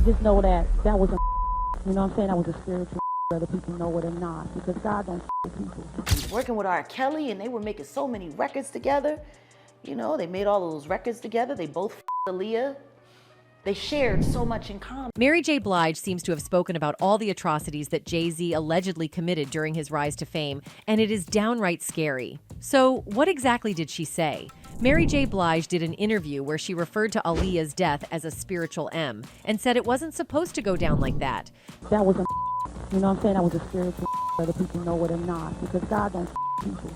just know that that was a, you know what I'm saying, that was a spiritual, whether people know it or not, because God don't with people. Working with R. Kelly, and they were making so many records together. You know, they made all of those records together. They both Aaliyah. They shared so much in common. Mary J. Blige seems to have spoken about all the atrocities that Jay-Z allegedly committed during his rise to fame, and it is downright scary. So, what exactly did she say? Mary J. Blige did an interview where she referred to Aaliyah's death as a spiritual M and said it wasn't supposed to go down like that. That was a, you know what I'm saying, that was a spiritual, whether people know it or not, because God don't people.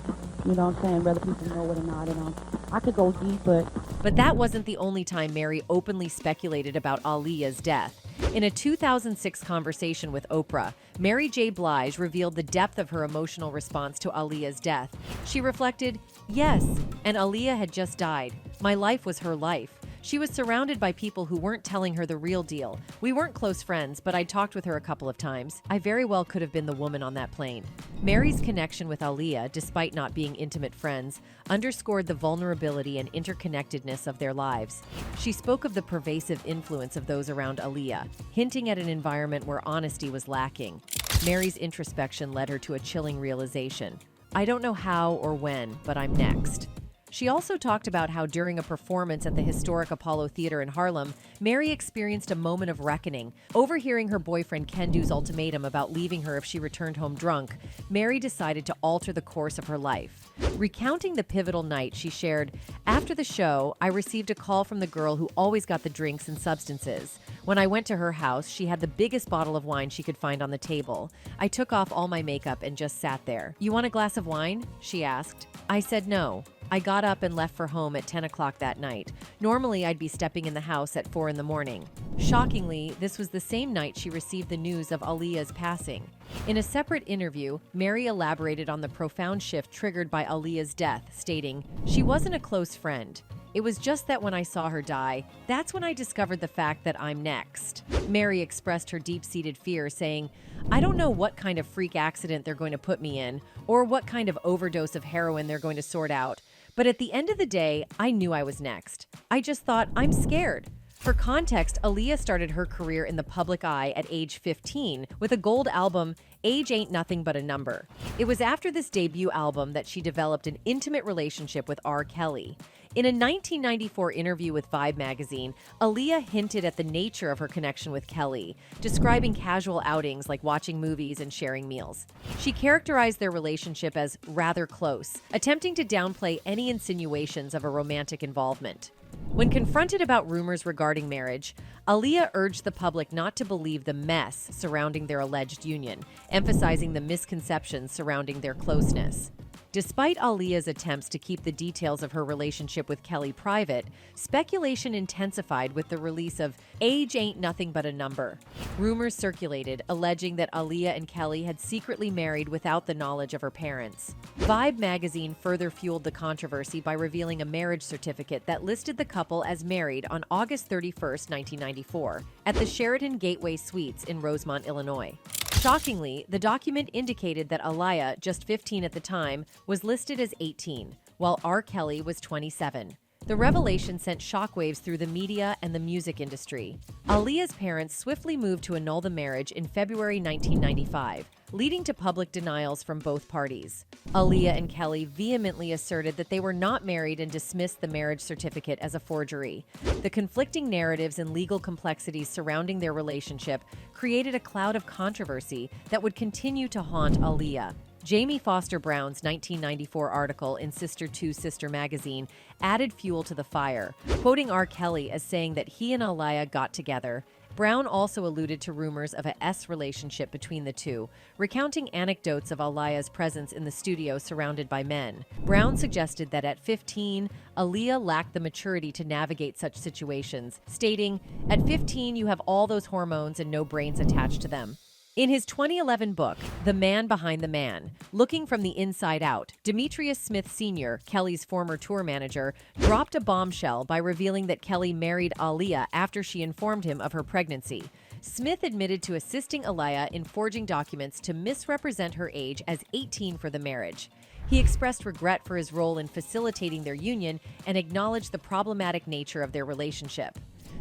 You know what I'm saying, whether people know it or not. And I could go deep, But that wasn't the only time Mary openly speculated about Aaliyah's death. In a 2006 conversation with Oprah, Mary J. Blige revealed the depth of her emotional response to Aaliyah's death. She reflected, "Yes, and Aaliyah had just died. My life was her life. She was surrounded by people who weren't telling her the real deal. We weren't close friends, but I talked with her a couple of times. I very well could have been the woman on that plane." Mary's connection with Aaliyah, despite not being intimate friends, underscored the vulnerability and interconnectedness of their lives. She spoke of the pervasive influence of those around Aaliyah, hinting at an environment where honesty was lacking. Mary's introspection led her to a chilling realization. "I don't know how or when, but I'm next." She also talked about how during a performance at the historic Apollo Theater in Harlem, Mary experienced a moment of reckoning. Overhearing her boyfriend Kendu's ultimatum about leaving her if she returned home drunk, Mary decided to alter the course of her life. Recounting the pivotal night, she shared, "After the show, I received a call from the girl who always got the drinks and substances. When I went to her house, she had the biggest bottle of wine she could find on the table. I took off all my makeup and just sat there. 'You want a glass of wine?' she asked. I said no. I got up and left for home at 10 o'clock that night. Normally, I'd be stepping in the house at 4 in the morning. Shockingly, this was the same night she received the news of Aaliyah's passing." In a separate interview, Mary elaborated on the profound shift triggered by Aaliyah's death, stating, "She wasn't a close friend. It was just that when I saw her die, that's when I discovered the fact that I'm next." Mary expressed her deep-seated fear, saying, "I don't know what kind of freak accident they're going to put me in, or what kind of overdose of heroin they're going to sort out. But at the end of the day, I knew I was next. I just thought, I'm scared." For context, Aaliyah started her career in the public eye at age 15 with a gold album, Age Ain't Nothing But a Number. It was after this debut album that she developed an intimate relationship with R. Kelly. In a 1994 interview with Vibe magazine, Aaliyah hinted at the nature of her connection with Kelly, describing casual outings like watching movies and sharing meals. She characterized their relationship as rather close, attempting to downplay any insinuations of a romantic involvement. When confronted about rumors regarding marriage, Aaliyah urged the public not to believe the mess surrounding their alleged union, emphasizing the misconceptions surrounding their closeness. Despite Aaliyah's attempts to keep the details of her relationship with Kelly private, speculation intensified with the release of Age Ain't Nothing But a Number. Rumors circulated alleging that Aaliyah and Kelly had secretly married without the knowledge of her parents. Vibe magazine further fueled the controversy by revealing a marriage certificate that listed the couple as married on August 31, 1994, at the Sheraton Gateway Suites in Rosemont, Illinois. Shockingly, the document indicated that Aaliyah, just 15 at the time, was listed as 18, while R. Kelly was 27. The revelation sent shockwaves through the media and the music industry. Aaliyah's parents swiftly moved to annul the marriage in February 1995, leading to public denials from both parties. Aaliyah and Kelly vehemently asserted that they were not married and dismissed the marriage certificate as a forgery. The conflicting narratives and legal complexities surrounding their relationship created a cloud of controversy that would continue to haunt Aaliyah. Jamie Foster Brown's 1994 article in Sister to Sister magazine added fuel to the fire, quoting R. Kelly as saying that he and Aaliyah got together. Brown also alluded to rumors of a S relationship between the two, recounting anecdotes of Aaliyah's presence in the studio surrounded by men. Brown suggested that at 15, Aaliyah lacked the maturity to navigate such situations, stating, "At 15, you have all those hormones and no brains attached to them." In his 2011 book, The Man Behind the Man, Looking from the Inside Out, Demetrius Smith Sr., Kelly's former tour manager, dropped a bombshell by revealing that Kelly married Aaliyah after she informed him of her pregnancy. Smith admitted to assisting Aaliyah in forging documents to misrepresent her age as 18 for the marriage. He expressed regret for his role in facilitating their union and acknowledged the problematic nature of their relationship.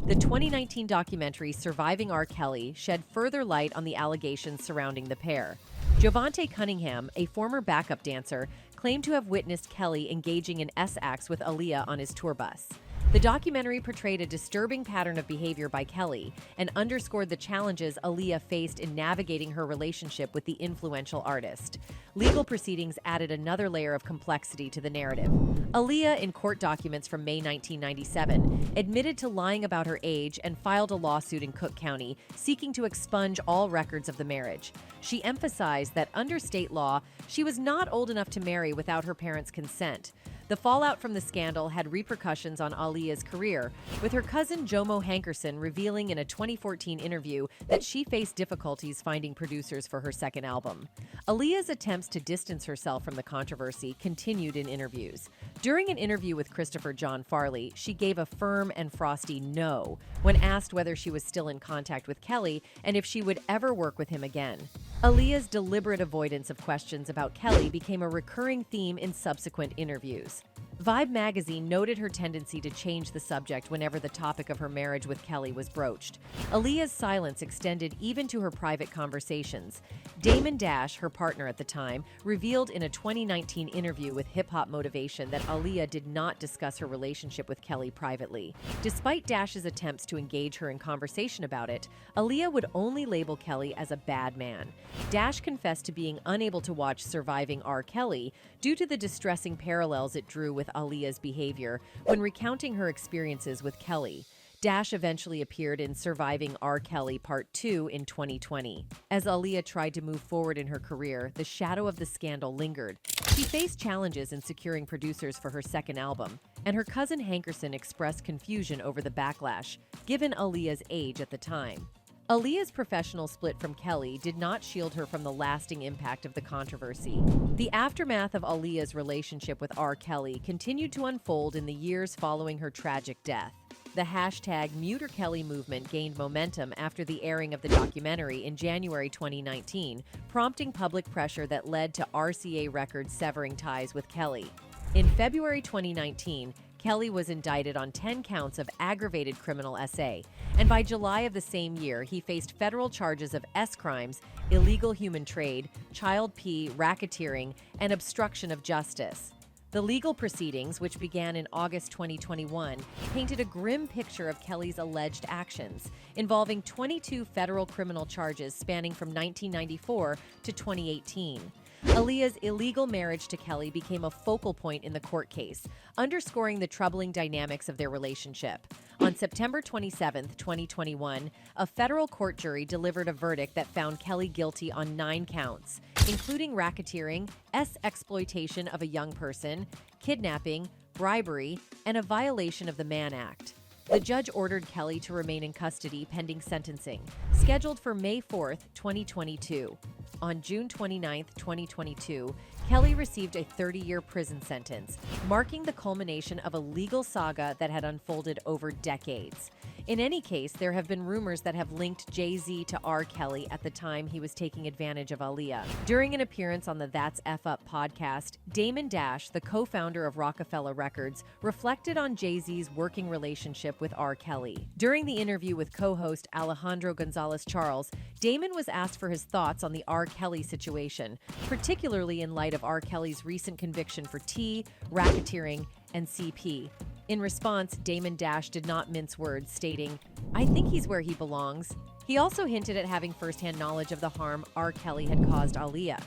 The 2019 documentary Surviving R. Kelly shed further light on the allegations surrounding the pair. Jovante Cunningham, a former backup dancer, claimed to have witnessed Kelly engaging in S-acts with Aaliyah on his tour bus. The documentary portrayed a disturbing pattern of behavior by Kelly and underscored the challenges Aaliyah faced in navigating her relationship with the influential artist. Legal proceedings added another layer of complexity to the narrative. Aaliyah, in court documents from May 1997, admitted to lying about her age and filed a lawsuit in Cook County seeking to expunge all records of the marriage. She emphasized that under state law, she was not old enough to marry without her parents' consent. The fallout from the scandal had repercussions on Aaliyah's career, with her cousin Jomo Hankerson revealing in a 2014 interview that she faced difficulties finding producers for her second album. Aaliyah's attempts to distance herself from the controversy continued in interviews. During an interview with Christopher John Farley, she gave a firm and frosty no when asked whether she was still in contact with Kelly and if she would ever work with him again. Aaliyah's deliberate avoidance of questions about Kelly became a recurring theme in subsequent interviews. Vibe magazine noted her tendency to change the subject whenever the topic of her marriage with Kelly was broached. Aaliyah's silence extended even to her private conversations. Damon, her partner at the time, revealed in a 2019 interview with Hip Hop Motivation that Aaliyah did not discuss her relationship with Kelly privately. Despite Dash's attempts to engage her in conversation about it, Aaliyah would only label Kelly as a bad man. Dash confessed to being unable to watch Surviving R. Kelly due to the distressing parallels it drew with Aaliyah's behavior when recounting her experiences with Kelly. Dash eventually appeared in Surviving R. Kelly Part 2 in 2020. As Aaliyah tried to move forward in her career, the shadow of the scandal lingered. She faced challenges in securing producers for her second album, and her cousin Hankerson expressed confusion over the backlash, given Aaliyah's age at the time. Aaliyah's professional split from Kelly did not shield her from the lasting impact of the controversy. The aftermath of Aaliyah's relationship with R. Kelly continued to unfold in the years following her tragic death. The hashtag #MuteRKelly movement gained momentum after the airing of the documentary in January 2019, prompting public pressure that led to RCA Records severing ties with Kelly. In February 2019, Kelly was indicted on 10 counts of aggravated criminal SA, and by July of the same year, he faced federal charges of S crimes, illegal human trade, child P, racketeering, and obstruction of justice. The legal proceedings, which began in August 2021, painted a grim picture of Kelly's alleged actions, involving 22 federal criminal charges spanning from 1994 to 2018. Aaliyah's illegal marriage to Kelly became a focal point in the court case, underscoring the troubling dynamics of their relationship. On September 27, 2021, a federal court jury delivered a verdict that found Kelly guilty on 9 counts, including racketeering, exploitation of a young person, kidnapping, bribery, and a violation of the Mann Act. The judge ordered Kelly to remain in custody pending sentencing, scheduled for May 4, 2022. On June 29, 2022, Kelly received a 30-year prison sentence, marking the culmination of a legal saga that had unfolded over decades. In any case, there have been rumors that have linked Jay-Z to R. Kelly at the time he was taking advantage of Aaliyah. During an appearance on the That's F Up podcast, Damon, the co-founder of Rockefeller Records, reflected on Jay-Z's working relationship with R. Kelly. During the interview with co-host Alejandro Gonzalez-Charles, Damon was asked for his thoughts on the R. Kelly situation, particularly in light of R. Kelly's recent conviction for T, racketeering, and CP. In response, Damon did not mince words, stating, "I think he's where he belongs." He also hinted at having firsthand knowledge of the harm R. Kelly had caused Aaliyah.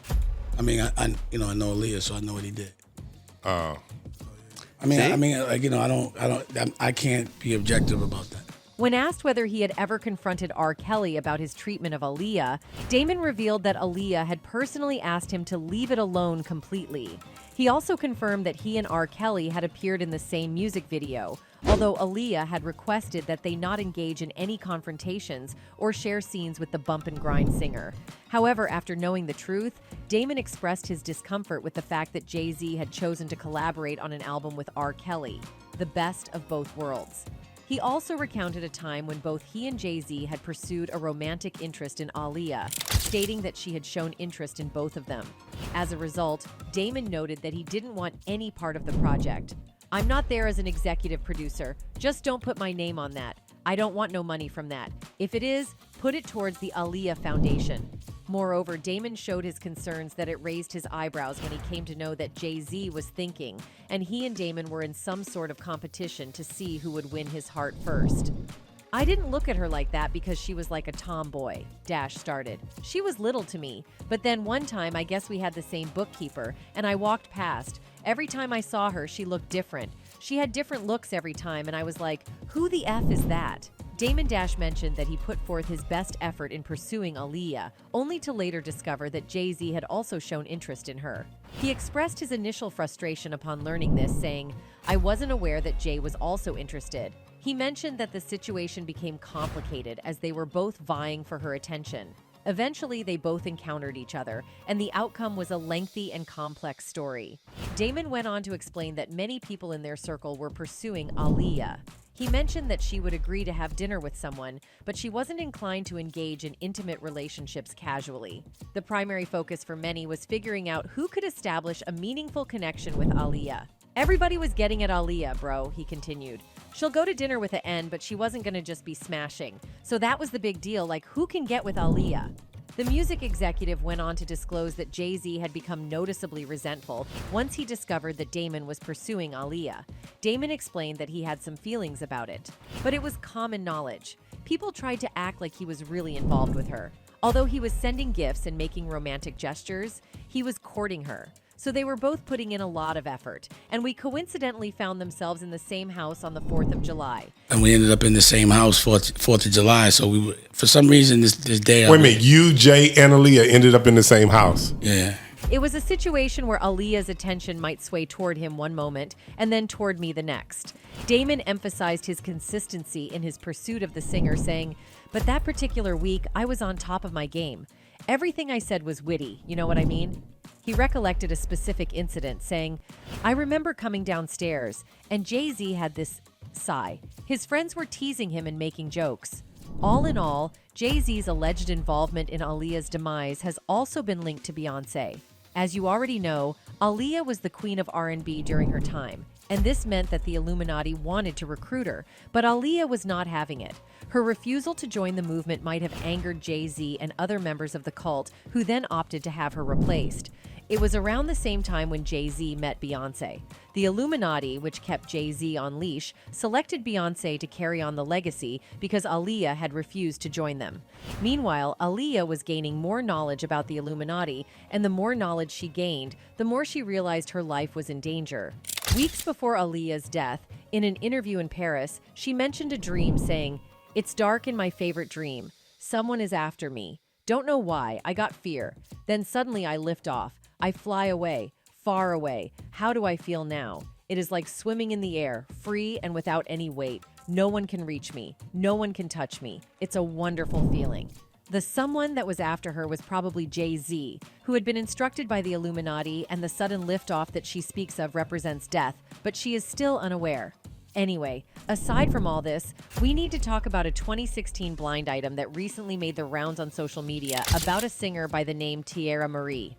I mean, I know Aaliyah, so I know what he did. Oh. I can't be objective about that. When asked whether he had ever confronted R. Kelly about his treatment of Aaliyah, Damon revealed that Aaliyah had personally asked him to leave it alone completely. He also confirmed that he and R. Kelly had appeared in the same music video, although Aaliyah had requested that they not engage in any confrontations or share scenes with the bump and grind singer. However, after knowing the truth, Damon expressed his discomfort with the fact that Jay-Z had chosen to collaborate on an album with R. Kelly, the best of both worlds. He also recounted a time when both he and Jay-Z had pursued a romantic interest in Aaliyah, stating that she had shown interest in both of them. As a result, Damon noted that he didn't want any part of the project. "I'm not there as an executive producer. Just don't put my name on that. I don't want no money from that. If it is, put it towards the Aaliyah Foundation. Moreover, Damon showed his concerns that it raised his eyebrows when he came to know that Jay-Z was thinking, and he and Damon were in some sort of competition to see who would win his heart first. I didn't look at her like that because she was like a tomboy, Dash started. She was little to me, but then one time I guess we had the same bookkeeper, and I walked past. Every time I saw her, she looked different. She had different looks every time, and I was like, who the F is that? Damon Dash mentioned that he put forth his best effort in pursuing Aaliyah, only to later discover that Jay-Z had also shown interest in her. He expressed his initial frustration upon learning this, saying, I wasn't aware that Jay was also interested. He mentioned that the situation became complicated as they were both vying for her attention. Eventually, they both encountered each other, and the outcome was a lengthy and complex story. Damon went on to explain that many people in their circle were pursuing Aaliyah. He mentioned that she would agree to have dinner with someone, but she wasn't inclined to engage in intimate relationships casually. The primary focus for many was figuring out who could establish a meaningful connection with Aaliyah. Everybody was getting at Aaliyah, bro, he continued. She'll go to dinner with an N, but she wasn't gonna just be smashing. So that was the big deal, like who can get with Aaliyah? The music executive went on to disclose that Jay-Z had become noticeably resentful once he discovered that Damon was pursuing Aaliyah. Damon explained that he had some feelings about it, but it was common knowledge. People tried to act like he was really involved with her. Although he was sending gifts and making romantic gestures, he was courting her. So they were both putting in a lot of effort, and we coincidentally found themselves in the same house on the 4th of July. And we ended up in the same house 4th of July. So we were, for some reason, this day. Wait a minute, you, Jay, and Aaliyah ended up in the same house. Yeah. It was a situation where Aaliyah's attention might sway toward him one moment and then toward me the next. Damon emphasized his consistency in his pursuit of the singer, saying, but that particular week, I was on top of my game. Everything I said was witty, you know what I mean? He recollected a specific incident, saying, I remember coming downstairs, and Jay-Z had this sigh. His friends were teasing him and making jokes. All in all, Jay-Z's alleged involvement in Aaliyah's demise has also been linked to Beyoncé. As you already know, Aaliyah was the queen of R&B during her time, and this meant that the Illuminati wanted to recruit her, but Aaliyah was not having it. Her refusal to join the movement might have angered Jay-Z and other members of the cult, who then opted to have her replaced. It was around the same time when Jay-Z met Beyoncé. The Illuminati, which kept Jay-Z on leash, selected Beyoncé to carry on the legacy because Aaliyah had refused to join them. Meanwhile, Aaliyah was gaining more knowledge about the Illuminati, and the more knowledge she gained, the more she realized her life was in danger. Weeks before Aaliyah's death, in an interview in Paris, she mentioned a dream saying, "It's dark in my favorite dream. Someone is after me. Don't know why, I got fear. Then suddenly I lift off. I fly away, far away. How do I feel now? It is like swimming in the air, free and without any weight. No one can reach me. No one can touch me. It's a wonderful feeling." The someone that was after her was probably Jay-Z, who had been instructed by the Illuminati, and the sudden liftoff that she speaks of represents death, but she is still unaware. Anyway, aside from all this, we need to talk about a 2016 blind item that recently made the rounds on social media about a singer by the name Teairra Mari.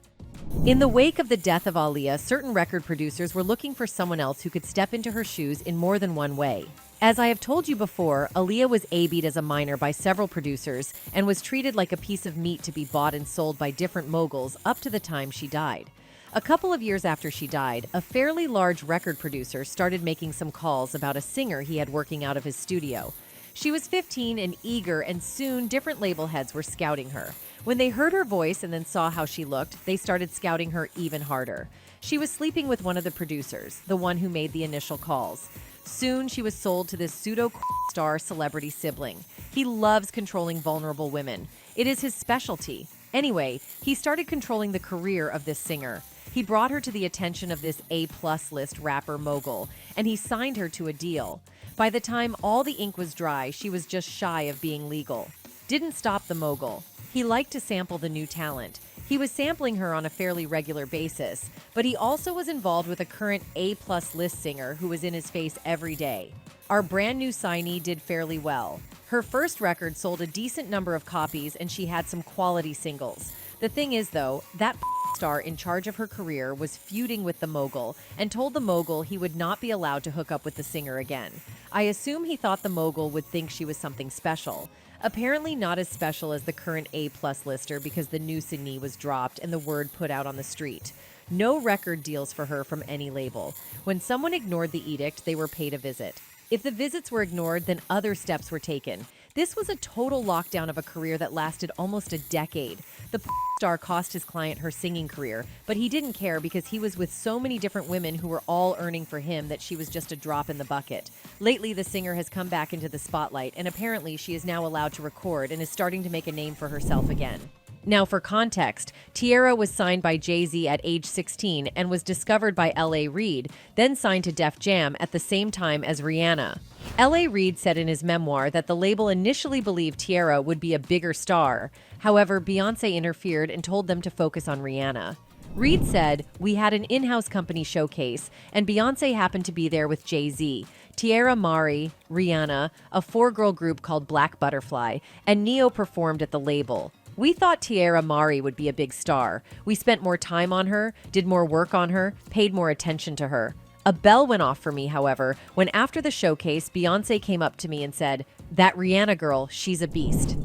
In the wake of the death of Aaliyah, certain record producers were looking for someone else who could step into her shoes in more than one way. As I have told you before, Aaliyah was AB'd as a minor by several producers and was treated like a piece of meat to be bought and sold by different moguls up to the time she died. A couple of years after she died, a fairly large record producer started making some calls about a singer he had working out of his studio. She was 15 and eager, and soon different label heads were scouting her. When they heard her voice and then saw how she looked, they started scouting her even harder. She was sleeping with one of the producers, the one who made the initial calls. Soon, she was sold to this pseudo-star celebrity sibling. He loves controlling vulnerable women. It is his specialty. Anyway, he started controlling the career of this singer. He brought her to the attention of this A-plus list rapper mogul, and he signed her to a deal. By the time all the ink was dry, she was just shy of being legal. Didn't stop the mogul. He liked to sample the new talent. He was sampling her on a fairly regular basis, but he also was involved with a current A-plus list singer who was in his face every day. Our brand new signee did fairly well. Her first record sold a decent number of copies, and she had some quality singles. The thing is, though, that star in charge of her career was feuding with the mogul and told the mogul he would not be allowed to hook up with the singer again. I assume he thought the mogul would think she was something special. Apparently not as special as the current A-plus lister because the new Sydney was dropped and the word put out on the street. No record deals for her from any label. When someone ignored the edict, they were paid a visit. If the visits were ignored, then other steps were taken. This was a total lockdown of a career that lasted almost a decade. The star cost his client her singing career, but he didn't care because he was with so many different women who were all earning for him that she was just a drop in the bucket. Lately, the singer has come back into the spotlight, and apparently she is now allowed to record and is starting to make a name for herself again. Now, for context, Teairra was signed by Jay-Z at age 16 and was discovered by L.A. Reid, then signed to Def Jam at the same time as Rihanna. L.A. Reid said in his memoir that the label initially believed Teairra would be a bigger star. However, Beyoncé interfered and told them to focus on Rihanna. Reid said, "We had an in-house company showcase, and Beyoncé happened to be there with Jay-Z, Teairra Mari, Rihanna, a four-girl group called Black Butterfly, and Neo performed at the label. We thought Teairra Mari would be a big star. We spent more time on her, did more work on her, paid more attention to her. A bell went off for me, however, when after the showcase, Beyoncé came up to me and said, 'That Rihanna girl, she's a beast.'"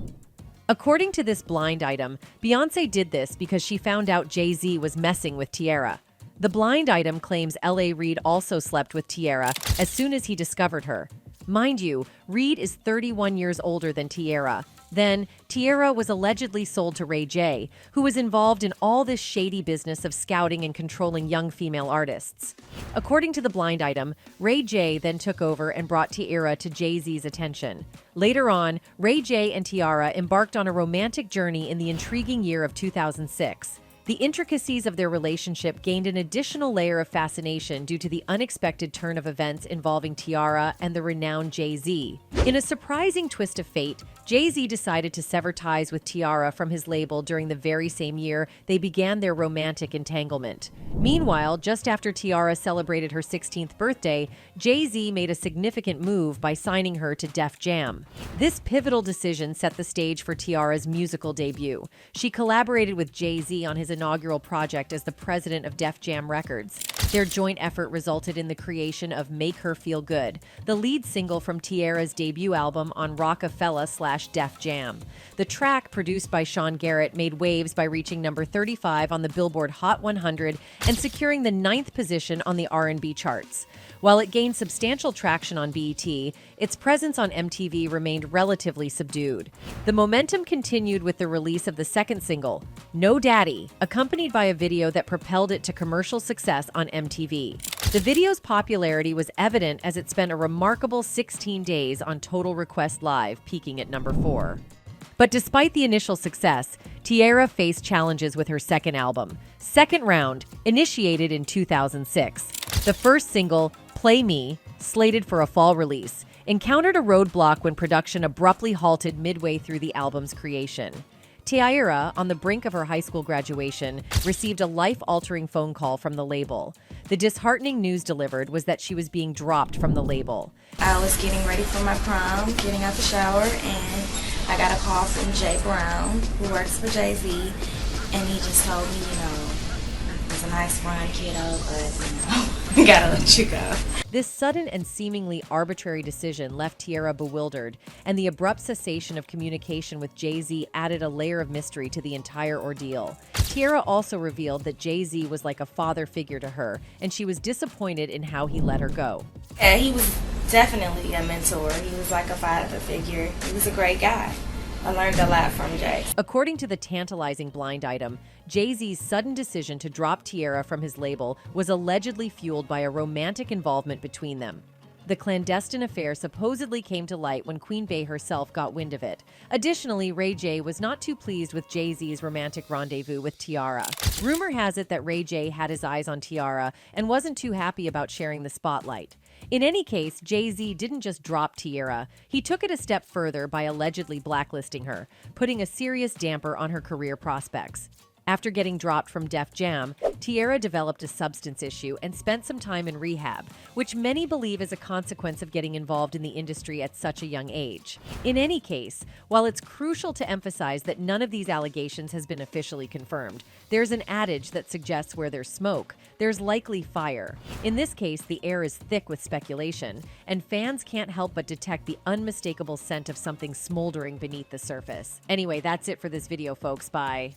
According to this blind item, Beyoncé did this because she found out Jay-Z was messing with Teairra. The blind item claims L.A. Reid also slept with Teairra as soon as he discovered her. Mind you, Reid is 31 years older than Teairra. Then, Teairra was allegedly sold to Ray J, who was involved in all this shady business of scouting and controlling young female artists. According to the blind item, Ray J then took over and brought Teairra to Jay-Z's attention. Later on, Ray J and Teairra embarked on a romantic journey in the intriguing year of 2006. The intricacies of their relationship gained an additional layer of fascination due to the unexpected turn of events involving Teairra and the renowned Jay-Z. In a surprising twist of fate, Jay-Z decided to sever ties with Teairra from his label during the very same year they began their romantic entanglement. Meanwhile, just after Teairra celebrated her 16th birthday, Jay-Z made a significant move by signing her to Def Jam. This pivotal decision set the stage for Teairra's musical debut. She collaborated with Jay-Z on his inaugural project as the president of Def Jam Records. Their joint effort resulted in the creation of Make Her Feel Good, the lead single from Teairra's debut album on Roc-A-Fella/Def Jam. The track, produced by Sean Garrett, made waves by reaching number 35 on the Billboard Hot 100 and securing the 9th position on the R&B charts. While it gained substantial traction on BET, its presence on MTV remained relatively subdued. The momentum continued with the release of the second single, No Daddy, accompanied by a video that propelled it to commercial success on MTV. The video's popularity was evident as it spent a remarkable 16 days on Total Request Live, peaking at number 4. But despite the initial success, Teairra faced challenges with her second album, Second Round, initiated in 2006. The first single, Play Me, slated for a fall release, encountered a roadblock when production abruptly halted midway through the album's creation. Teairra, on the brink of her high school graduation, received a life-altering phone call from the label. The disheartening news delivered was that she was being dropped from the label. I was getting ready for my prom, getting out the shower, and I got a call from Jay Brown, who works for Jay-Z, and he just told me, it was a nice run, kiddo, but, gotta let you go. This sudden and seemingly arbitrary decision left Teairra bewildered, and the abrupt cessation of communication with Jay-Z added a layer of mystery to the entire ordeal. Teairra also revealed that Jay-Z was like a father figure to her, and she was disappointed in how he let her go. Yeah, he was definitely a mentor. He was like a father figure. He was a great guy. I learned a lot from Jay. According to the tantalizing blind item, Jay-Z's sudden decision to drop Teairra from his label was allegedly fueled by a romantic involvement between them. The clandestine affair supposedly came to light when Queen Bey herself got wind of it. Additionally, Ray J was not too pleased with Jay-Z's romantic rendezvous with Teairra. Rumor has it that Ray J had his eyes on Teairra and wasn't too happy about sharing the spotlight. In any case, Jay-Z didn't just drop Teairra. He took it a step further by allegedly blacklisting her, putting a serious damper on her career prospects. After getting dropped from Def Jam, Teairra developed a substance issue and spent some time in rehab, which many believe is a consequence of getting involved in the industry at such a young age. In any case, while it's crucial to emphasize that none of these allegations has been officially confirmed, there's an adage that suggests where there's smoke, there's likely fire. In this case, the air is thick with speculation, and fans can't help but detect the unmistakable scent of something smoldering beneath the surface. Anyway, that's it for this video, folks. Bye.